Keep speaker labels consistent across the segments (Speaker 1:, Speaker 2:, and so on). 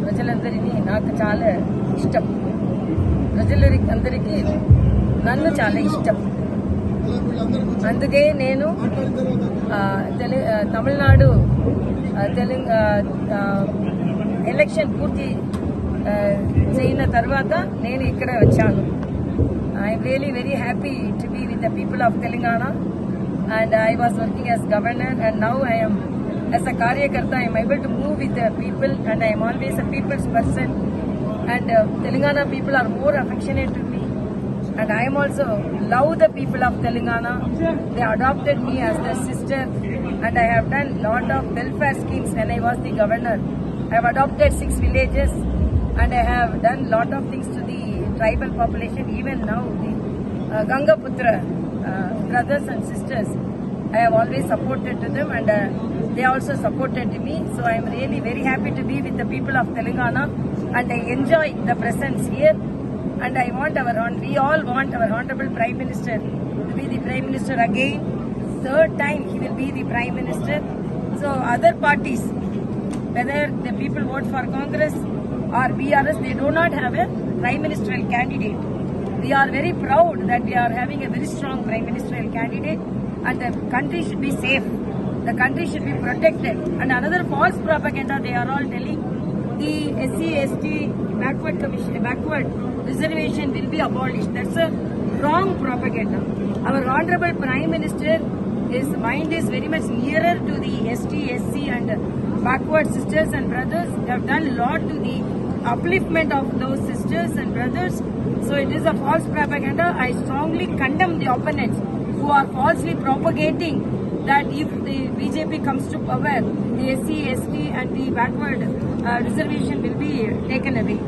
Speaker 1: ప్రజలందరినీ నాకు చాలా ఇష్టం. ప్రజలందరికీ నన్ను చాలా ఇష్టం. అందుకే నేను తమిళనాడు ఎలక్షన్ పూర్తి చేయిన తర్వాత నేను ఇక్కడ వచ్చాను. I'm really very happy to be with the people of Telangana and I was working as governor and now I am as a Karyakarta. I am able to move with the people and I am always a people's person and Telangana people are more affectionate to me and I am also love the people of Telangana. They adopted me as their sister and I have done lot of welfare schemes when I was the governor. I have adopted 6 villages and I have done lot of things to the tribal population. Even now the Gangaputra brothers and sisters, I have always supported to them and they also supported me. So I am really very happy to be with the people of Telangana and I enjoy the presence here and I want we all want our Honorable Prime Minister to be the Prime Minister again. 3rd time he will be the Prime Minister. So other parties, whether the people vote for Congress or BRS, they do not have a Prime Ministerial candidate. We are very proud that we are having a very strong Prime Ministerial candidate and the country should be safe. The country should be protected. And another false propaganda they are all telling, the SC/ST backward reservation will be abolished. That's a wrong propaganda. Our Honorable Prime Minister, his mind is very much nearer to the ST/SC and backward sisters and brothers. They have done a lot to the upliftment of those sisters and brothers. So it is a false propaganda. I strongly condemn the opponents who are falsely propagating that if the BJP comes to power, the SC/ST and the backward reservation will be taken away.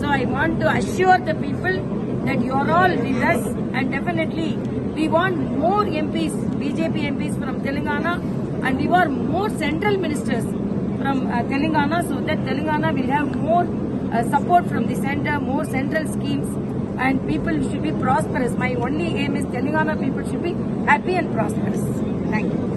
Speaker 1: So I want to assure the people that you are all with us and definitely we want more MPs, BJP MPs from Telangana and we want more central ministers from Telangana so that Telangana will have more support from the center, more central schemes and people should be prosperous. My only aim is Telangana people should be happy and prosperous. Thank you.